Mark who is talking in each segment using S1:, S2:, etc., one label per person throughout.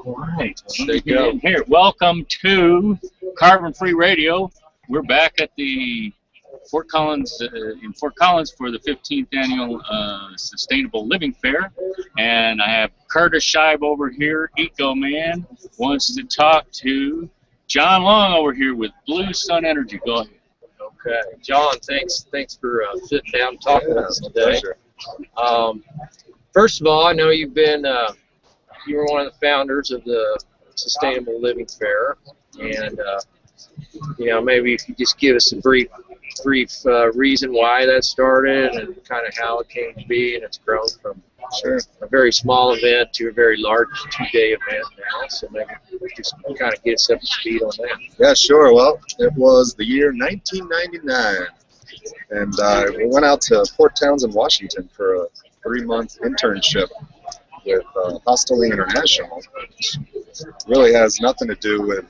S1: Right.
S2: There you go.
S1: Here, welcome to Carbon Free Radio. We're back at the Fort Collins in Fort Collins for the 15th annual Sustainable Living Fair, and I have Curtis Scheib over here. Eco Man wants to talk to John Long over here with Blue Sun Energy. Go ahead.
S2: Okay, John. Thanks for sitting down and talking with us today. First of all, I know you've been you were one of the founders of the Sustainable Living Fair, and maybe if you just give us a brief reason why that started and kind of how it came to be, and it's grown from a very small event to a very large 2-day event now. So maybe just kind of get us up to speed on that.
S3: Yeah, sure. Well, it was the year 1999, and we went out to Port Townsend, Washington for a 3-month internship with Hostily International, which really has nothing to do with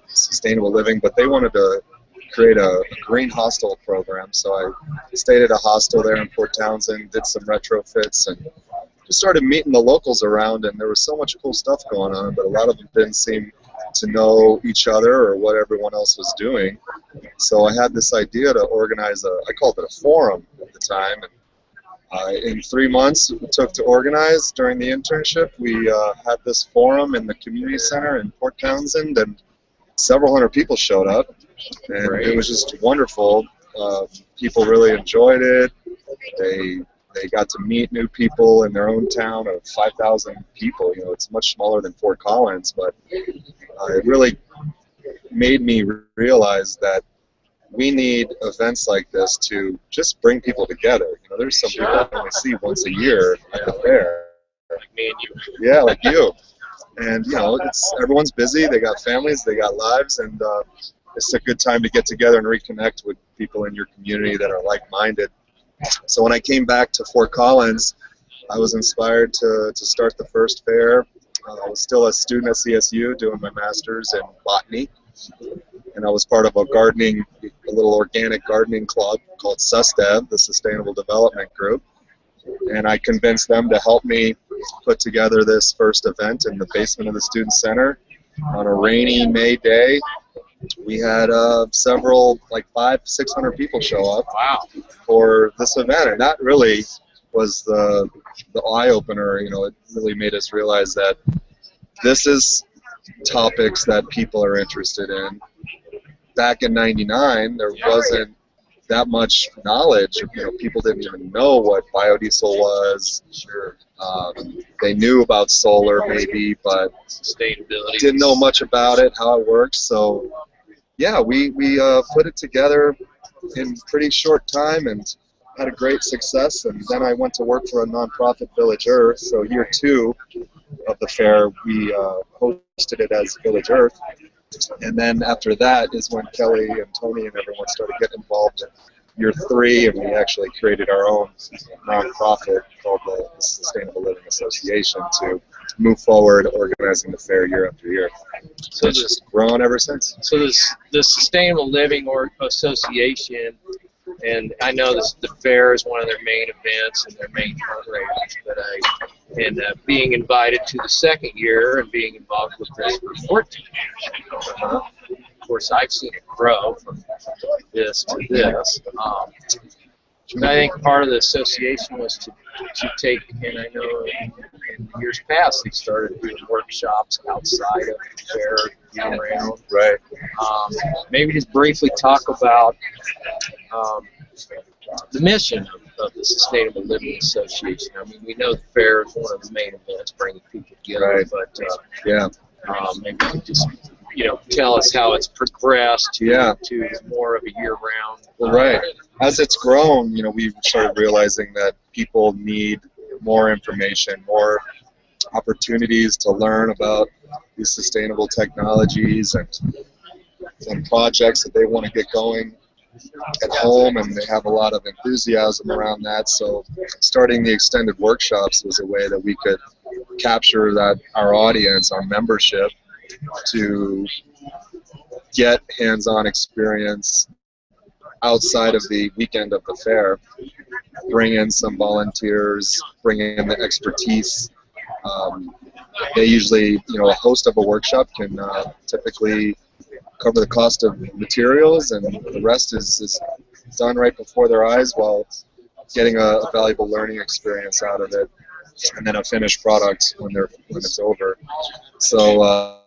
S3: sustainable living, but they wanted to create a green hostel program. So I stayed at a hostel there in Port Townsend, did some retrofits, and just started meeting the locals around, and there was so much cool stuff going on, but a lot of them didn't seem to know each other or what everyone else was doing. So I had this idea to organize I called it a forum at the time, and in 3 months it took to organize. During the internship, we had this forum in the community center in Port Townsend, and several hundred people showed up, and it was just wonderful. People really enjoyed it. They got to meet new people in their own town of 5,000 people. It's much smaller than Fort Collins, but it really made me realize that we need events like this to just bring people together. There's some people I only see once a year at the fair.
S2: Like me and you.
S3: Yeah, like you. And everyone's busy. They got families. They got lives, and it's a good time to get together and reconnect with people in your community that are like-minded. So when I came back to Fort Collins, I was inspired to start the first fair. I was still a student at CSU doing my master's in botany, and I was part of a little organic gardening club called SUSDEV, the Sustainable Development Group, and I convinced them to help me put together this first event in the basement of the Student Center on a rainy May day. We had several, like 500-600 people show up for this event, and that really was the eye-opener. It really made us realize that this is topics that people are interested in. Back in '99, there wasn't that much knowledge. People didn't even know what biodiesel was. They knew about solar maybe, but
S2: sustainability
S3: didn't know much about it, how it works. So yeah, we put it together in pretty short time and had a great success. And then I went to work for a nonprofit, Village Earth. So year 2 of the fair, we hosted it as Village Earth. And then after that is when Kelly and Tony and everyone started getting involved in year 3, and we actually created our own nonprofit called the Sustainable Living Association to move forward organizing the fair year after year. So it's just grown ever since.
S2: So the Sustainable Living Association, and I know the fair is one of their main events and their main fundraisers, but being invited to the second year and being involved with this for 14 years. Of course, I've seen it grow from this to this. I think part of the association was to take, and I know in years past they started doing workshops outside of the fair year-round.
S3: Right.
S2: Maybe just briefly talk about the mission of the Sustainable Living Association. I mean, we know the fair is one of the main events, bringing people together, but maybe you could just tell us how it's progressed to more of a year-round.
S3: Well, right. As it's grown, we've started realizing that people need more information, more opportunities to learn about these sustainable technologies and projects that they want to get going at home, and they have a lot of enthusiasm around that. So starting the extended workshops was a way that we could capture our audience, our membership, to get hands-on experience outside of the weekend of the fair, bring in some volunteers, bring in the expertise, They usually, a host of a workshop can typically cover the cost of materials, and the rest is done right before their eyes while getting a valuable learning experience out of it, and then a finished product when it's over. So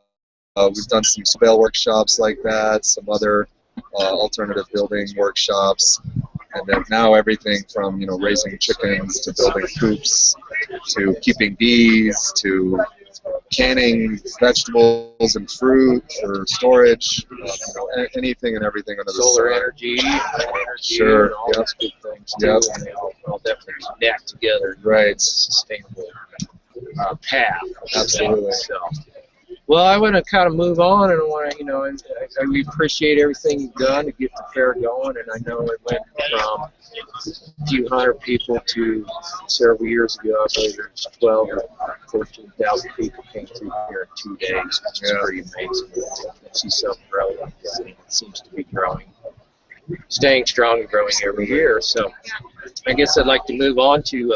S3: we've done some spell workshops like that, some other alternative building workshops, and then now everything from raising chickens to building coops to keeping bees to canning vegetables and fruit for storage, anything and everything under the
S2: Solar
S3: sun.
S2: energy,
S3: Sure.
S2: and all those good things too.
S3: Yep.
S2: And they all definitely connect together.
S3: Right.
S2: It's a sustainable path.
S3: Absolutely.
S2: So, well, I want to kind of move on, and I want to, and we appreciate everything you've done to get the fair going. And I know it went from a few hundred people to several years ago, I believe there was 12 or 14,000 people came through here in 2 days, which is pretty amazing. I see something growing like that. It seems to be growing, staying strong and growing every year. So I guess I'd like to move on to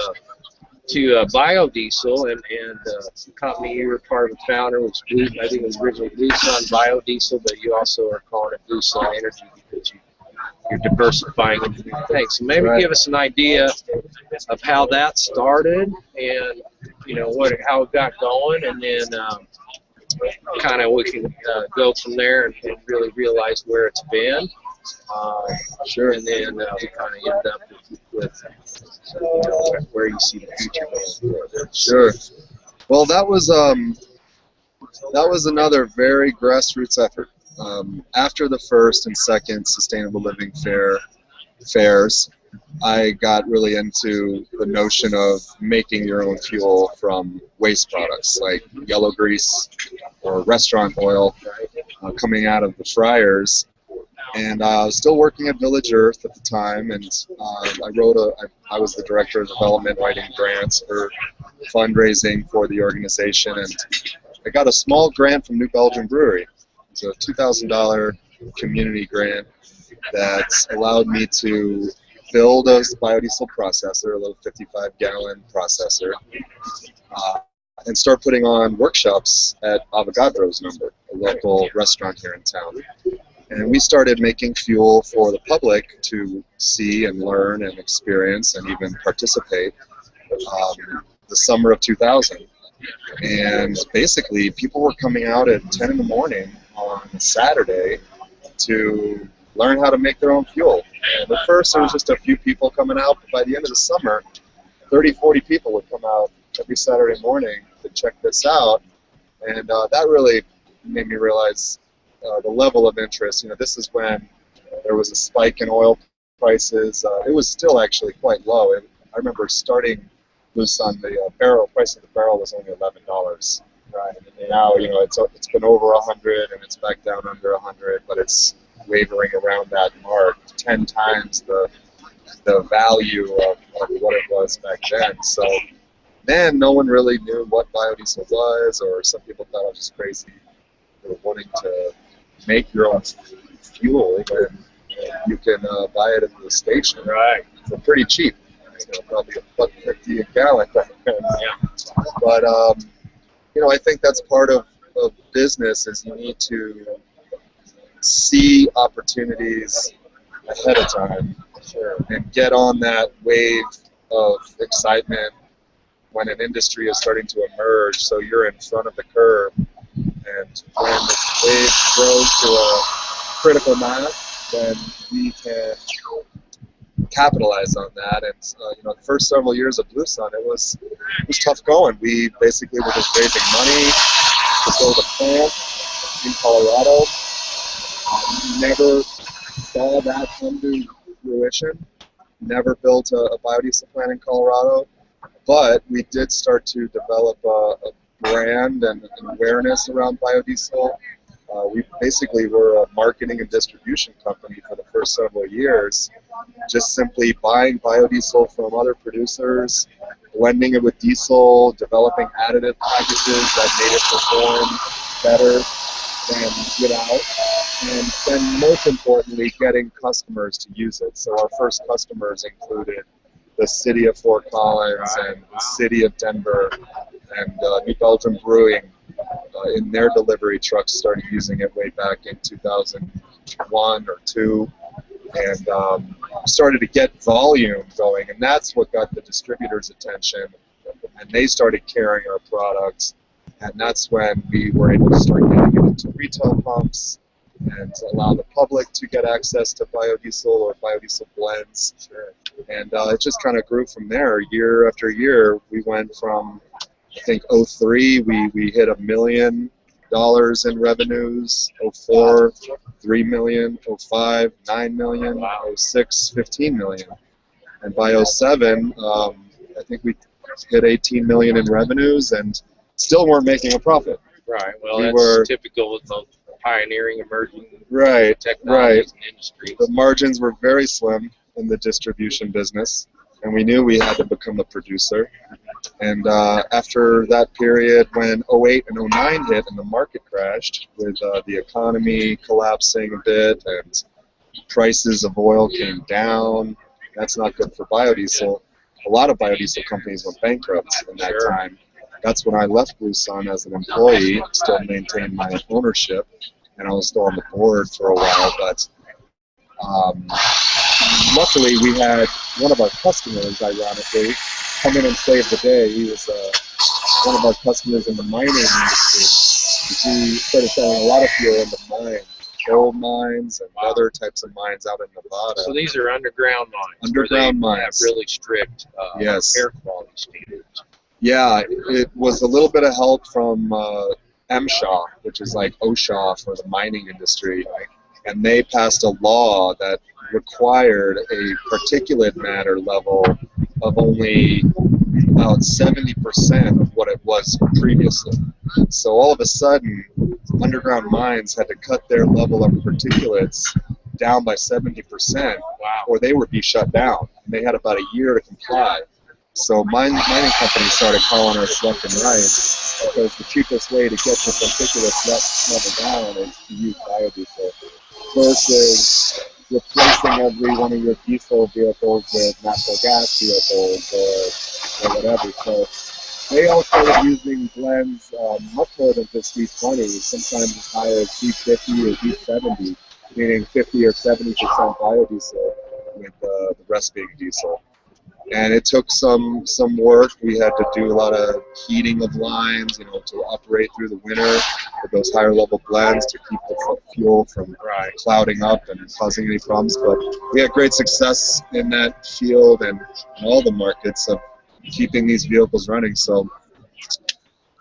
S2: biodiesel, and the company you were part of the founder was Blue, I think it was originally Blue Sun Biodiesel, but you also are calling it Blue Sun Energy because you're diversifying into new things. So maybe give us an idea of how that started, and how it got going, and then kind of we can go from there and really realize where it's been.
S3: Sure.
S2: And then we kind of end up with where you see the future going.
S3: Sure. Well, that was another very grassroots effort. After the first and second Sustainable Living fairs, I got really into the notion of making your own fuel from waste products like yellow grease or restaurant oil coming out of the fryers. And I was still working at Village Earth at the time, and I was the director of development, writing grants for fundraising for the organization, and I got a small grant from New Belgium Brewery. It was a $2,000 community grant that allowed me to build a biodiesel processor, a little 55-gallon processor, and start putting on workshops at Avogadro's Number, a local restaurant here in town. And we started making fuel for the public to see and learn and experience and even participate the summer of 2000. And basically, people were coming out at 10 in the morning on a Saturday to learn how to make their own fuel. And at first, there was just a few people coming out, but by the end of the summer, 30, 40 people would come out every Saturday morning to check this out. And that really made me realize the level of interest. This is when there was a spike in oil prices. It was still actually quite low. I remember starting Blue Sun, the price of the barrel was only $11. Right. And now, it's been over 100 and it's back down under 100, but it's wavering around that mark, 10 times the value of what it was back then. So then no one really knew what biodiesel was, or some people thought I was just crazy for wanting to make your own fuel when you can buy it at the station for pretty cheap. Probably $1.50 a gallon back then. Yeah. But I think that's part of business, is you need to see opportunities ahead of time and get on that wave of excitement when an industry is starting to emerge, so you're in front of the curve. And when the wave grows to a critical mass, then we can capitalize on that. And the first several years of Blue Sun, it was tough going. We basically were just raising money to build a plant in Colorado. Never saw that come to fruition. Never built a biodiesel plant in Colorado, but we did start to develop a brand and awareness around biodiesel. We basically were a marketing and distribution company for the first several years, just simply buying biodiesel from other producers, blending it with diesel, developing additive packages that made it perform better than without, and then most importantly, getting customers to use it. So our first customers included the city of Fort Collins and the city of Denver and New Belgium Brewing in their delivery trucks started using it way back in 2001 or 2, and started to get volume going, and that's what got the distributors' attention, and they started carrying our products, and that's when we were able to start getting it into retail pumps and allow the public to get access to biodiesel or biodiesel blends. Sure. And it just kind of grew from there. Year after year, we went from, I think, '03, we hit $1 million in revenues, '04, $3 million, '05, $9 million, '06, $15 million. And by '07, I think we hit $18 million in revenues and still weren't making a profit.
S2: Right. Well, that's typical with the pioneering, emerging technologies and industries.
S3: The margins were very slim in the distribution business, and we knew we had to become a producer. And after that period, when '08 and '09 hit and the market crashed, with the economy collapsing a bit and prices of oil came down, that's not good for biodiesel. A lot of biodiesel companies went bankrupt in that time. That's when I left Blue Sun as an employee, still maintained my ownership, and I was still on the board for a while. But luckily, we had one of our customers, ironically, come in and save the day. He was one of our customers in the mining industry. He started selling a lot of fuel in the mines, gold mines and other types of mines out in Nevada.
S2: So these are underground mines.
S3: Underground mines.
S2: Have really strict air quality standards.
S3: Yeah, it was a little bit of help from MSHA, which is like OSHA for the mining industry, and they passed a law that required a particulate matter level of only about 70% of what it was previously. So all of a sudden, underground mines had to cut their level of particulates down by 70%, or they would be shut down. And they had about a year to comply. So mining companies started calling us left and right, because the cheapest way to get the particulates level down is to use biodiesel versus replacing every one of your diesel vehicles with natural gas vehicles or whatever. So they all started using blends much more than just B20, sometimes as high as B50 or B70, meaning 50 or 70% biodiesel, with the rest being diesel. And it took some work. We had to do a lot of heating of lines, to operate through the winter with those higher level blends to keep the fuel from clouding up and causing any problems. But we had great success in that field and in all the markets of keeping these vehicles running. So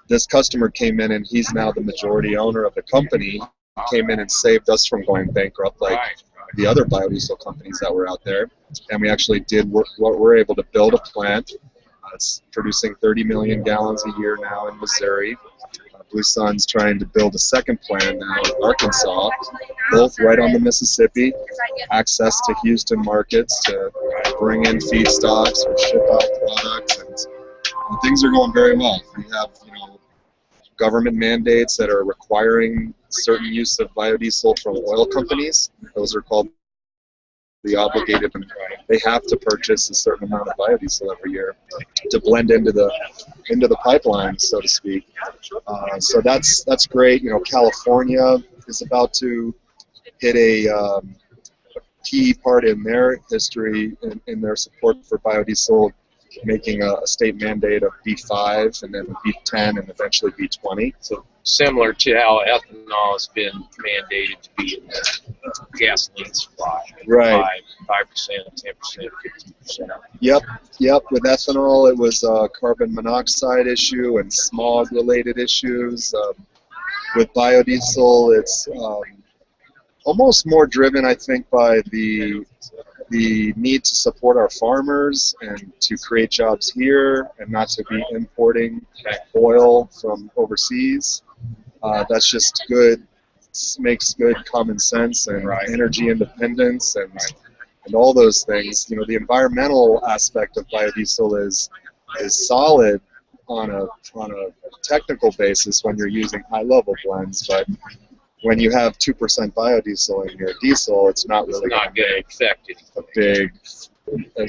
S3: this customer came in, and he's now the majority owner of the company. He came in and saved us from going bankrupt like the other biodiesel companies that were out there. And we actually we're able to build a plant. It's producing 30 million gallons a year now in Missouri. Blue Sun's trying to build a second plant now in Arkansas, both right on the Mississippi, access to Houston markets to bring in feedstocks or ship out products, and things are going very well. We have government mandates that are requiring certain use of biodiesel from oil companies. Those are called the obligated, and they have to purchase a certain amount of biodiesel every year to blend into the pipeline, so to speak. So that's great. California is about to hit a key part in their history in their support for biodiesel, making a state mandate of B5 and then B10 and eventually B20.
S2: So similar to how ethanol has been mandated to be in the gasoline supply.
S3: Right.
S2: 5%, 10%, 15%.
S3: Yep. With ethanol, it was a carbon monoxide issue and smog-related issues. With biodiesel, it's almost more driven, I think, by the need to support our farmers and to create jobs here and not to be importing oil from overseas. That's just good, makes good common sense and energy independence and all those things. The environmental aspect of biodiesel is solid on a technical basis when you're using high-level blends, but when you have 2% biodiesel in your diesel, it's not really going to make a big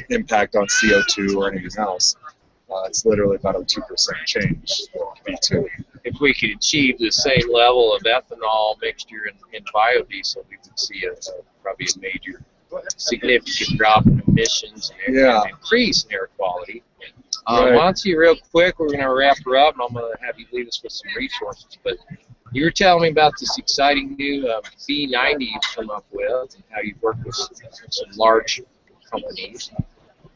S3: impact on CO2 or anything else. It's literally about a 2% change B2.
S2: If we could achieve the same level of ethanol mixture in biodiesel, we would see probably a major, significant drop in emissions and, and increase in air quality. Why don't you, real quick, we're going to wrap her up, and I'm going to have you leave us with some resources. But you were telling me about this exciting new B90 you've come up with, and how you've worked with some large companies.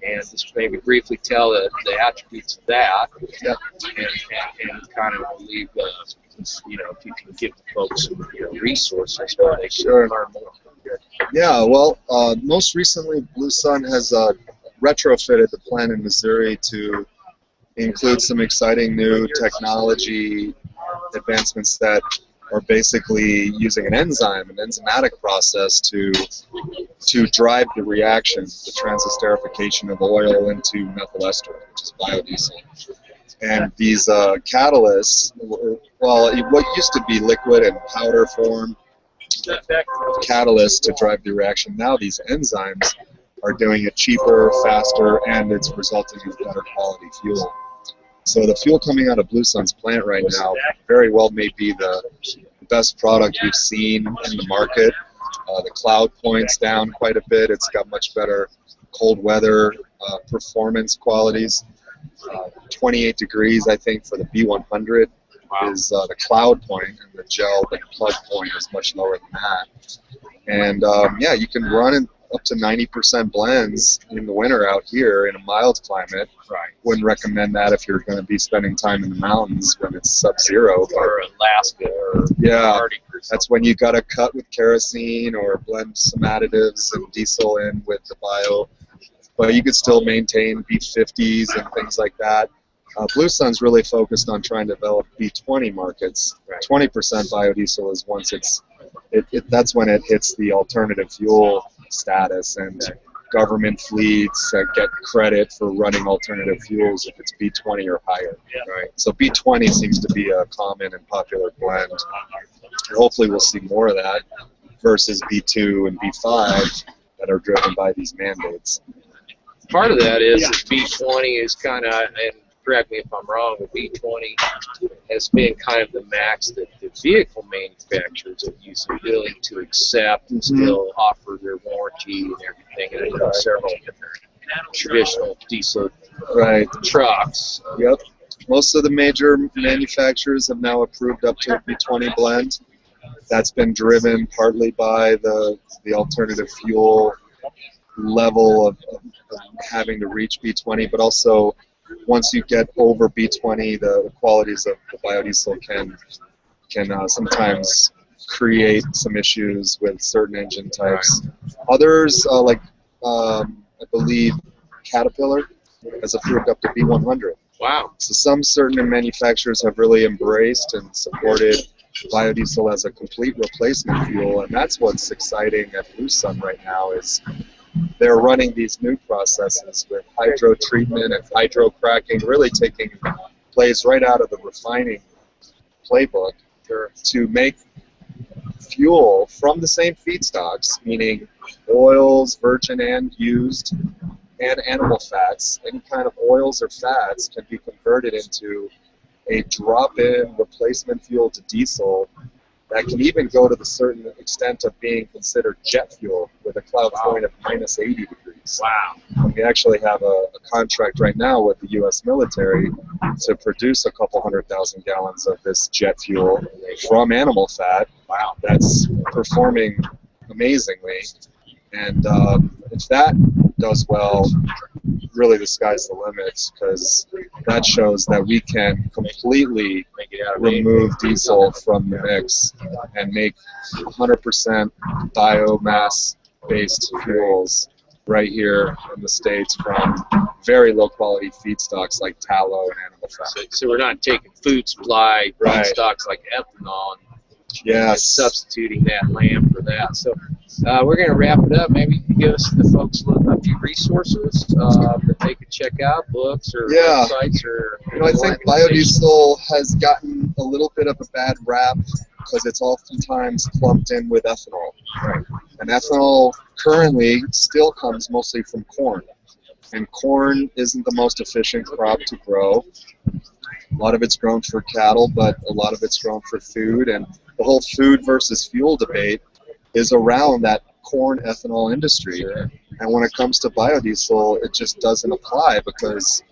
S2: And just maybe briefly tell the attributes of that, and kind of leave, you know, if you can give the folks some resources where they should learn more.
S3: Yeah, well, most recently, Blue Sun has retrofitted the plant in Missouri to include some exciting new technology advancements that are basically using an enzymatic process to drive the reaction, the transesterification of oil into methyl ester, which is biodiesel. And these catalysts, well, what used to be liquid and powder form catalysts to drive the reaction, now these enzymes are doing it cheaper, faster, and it's resulting in better quality fuel. So the fuel coming out of Blue Sun's plant right now very well may be the best product we've seen in the market. The cloud point's down quite a bit. It's got much better cold weather performance qualities. 28 degrees, I think, for the B100 is the cloud point, and the gel and plug point is much lower than that. And yeah, you can run up to 90% blends in the winter out here in a mild climate. Wouldn't recommend that if you're going to be spending time in the mountains when it's sub-zero.
S2: Or Alaska or Arctic or something.
S3: That's when you got to cut with kerosene or blend some additives and diesel in with the bio. But you could still maintain B50s and things like that. Blue Sun's really focused on trying to develop B20 markets. 20% biodiesel is once that's when it hits the alternative fuel status, and government fleets get credit for running alternative fuels if it's B20 or higher. So B20 seems to be a common and popular blend. And hopefully we'll see more of that versus B2 and B5 that are driven by these mandates.
S2: Part of that is that B20 is kind of, and correct me if I'm wrong, but B20 has been kind of the max that the vehicle manufacturers have used, willing to accept and still offer their warranty and everything. And I know several traditional diesel trucks.
S3: Yep. Most of the major manufacturers have now approved up to a B20 blend. That's been driven partly by the alternative fuel level of having to reach B20, but also once you get over B20, the qualities of the biodiesel can sometimes create some issues with certain engine types. Others, like I believe Caterpillar, has approved up to B100.
S2: Wow.
S3: So some certain manufacturers have really embraced and supported biodiesel as a complete replacement fuel, and that's what's exciting at Blue Sun right now is they're running these new processes with hydro treatment and hydro cracking, really taking place right out of the refining playbook to make fuel from the same feedstocks, meaning oils, virgin and used, and animal fats. Any kind of oils or fats can be converted into a drop-in replacement fuel to diesel that can even go to the certain extent of being considered jet fuel with a cloud point of minus 80 degrees.
S2: Wow.
S3: And we actually have a contract right now with the U.S. military to produce a couple 100,000 gallons of this jet fuel from animal fat. Wow. That's performing amazingly. And if that does well, really the sky's the limit, because that shows that we can completely remove diesel from the mix and make 100% biomass-based fuels right here in the States from very low-quality feedstocks like tallow and animal fat.
S2: So we're not taking food supply feedstocks like ethanol and substituting that land for that. So we're going to wrap it up. Maybe you can give us, the folks, a few resources that they could check out, books or websites or.
S3: I think biodiesel has gotten a little bit of a bad rap because it's oftentimes clumped in with ethanol. And ethanol currently still comes mostly from corn. And corn isn't the most efficient crop to grow. A lot of it's grown for cattle, but a lot of it's grown for food. And the whole food versus fuel debate is around that corn ethanol industry.
S2: Sure.
S3: And when it comes to biodiesel, it just doesn't apply because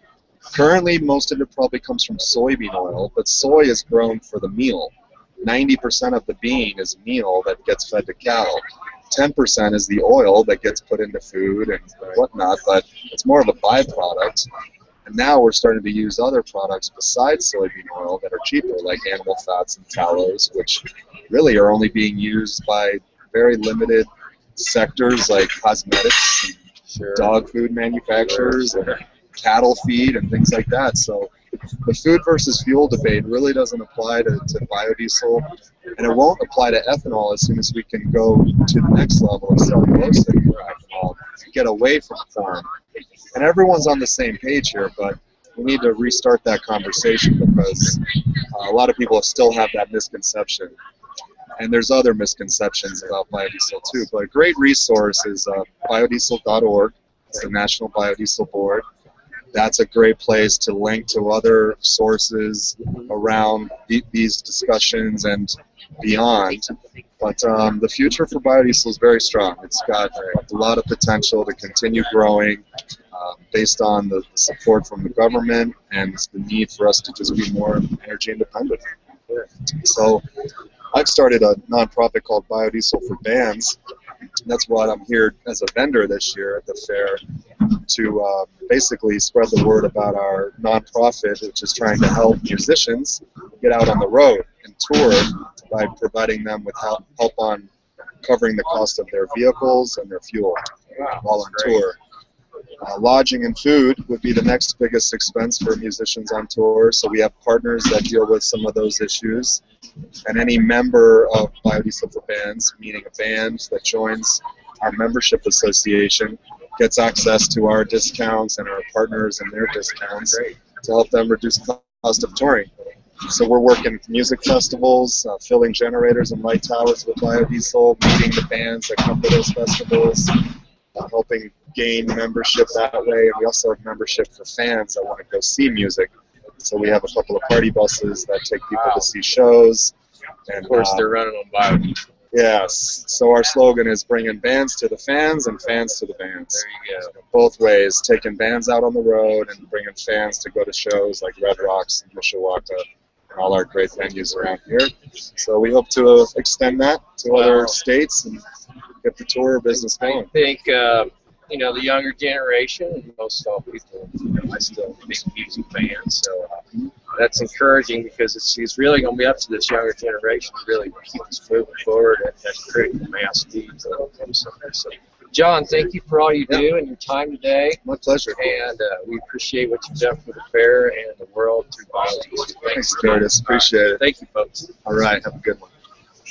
S3: currently most of it probably comes from soybean oil, but soy is grown for the meal. 90% of the bean is meal that gets fed to cattle. 10% is the oil that gets put into food and whatnot, but it's more of a byproduct. And now we're starting to use other products besides soybean oil that are cheaper, like animal fats and tallows, which really are only being used by very limited sectors like cosmetics, and
S2: Sure.
S3: dog food manufacturers, and cattle feed, and things like that. So the food versus fuel debate really doesn't apply to biodiesel, and it won't apply to ethanol as soon as we can go to the next level of cellulosic ethanol, get away from corn. And everyone's on the same page here, but we need to restart that conversation because a lot of people still have that misconception. And there's other misconceptions about biodiesel too. But a great resource is biodiesel.org. It's the National Biodiesel Board. That's a great place to link to other sources around these discussions and beyond. But the future for biodiesel is very strong. It's got a lot of potential to continue growing based on the support from the government and the need for us to just be more energy independent. So I've started a nonprofit called Biodiesel for Bands. That's why I'm here as a vendor this year at the fair to basically spread the word about our nonprofit, which is trying to help musicians get out on the road and tour by providing them with help on covering the cost of their vehicles and their fuel while on tour. Lodging and food would be the next biggest expense for musicians on tour, so we have partners that deal with some of those issues. And any member of Biodiesel for Bands, meaning a band that joins our membership association, gets access to our discounts and our partners and their discounts to help them reduce the cost of touring. So we're working with music festivals, filling generators and light towers with biodiesel, meeting the bands that come to those festivals, helping gain membership that way. And we also have membership for fans that want to go see music. So we have a couple of party buses that take people to see shows. And
S2: Of course, they're running on biodiesel.
S3: yes, so our slogan is bringing bands to the fans and fans to the bands.
S2: There you go.
S3: Both ways, taking bands out on the road and bringing fans to go to shows like Red Rocks and Mishawaka and all our great venues around here. So we hope to extend that to other states and get the tour business
S2: I
S3: going.
S2: think, the younger generation, and most all people, I still big music fans, so that's encouraging because it's really going to be up to this younger generation to really keep us moving forward at that critical mass needs. So, John, thank you for all you do and your time today.
S3: My pleasure.
S2: And we appreciate what you've done for the fair and the world through biodiesel.
S3: Thanks, Curtis. Appreciate it.
S2: Thank you, folks.
S3: All right, have a good one.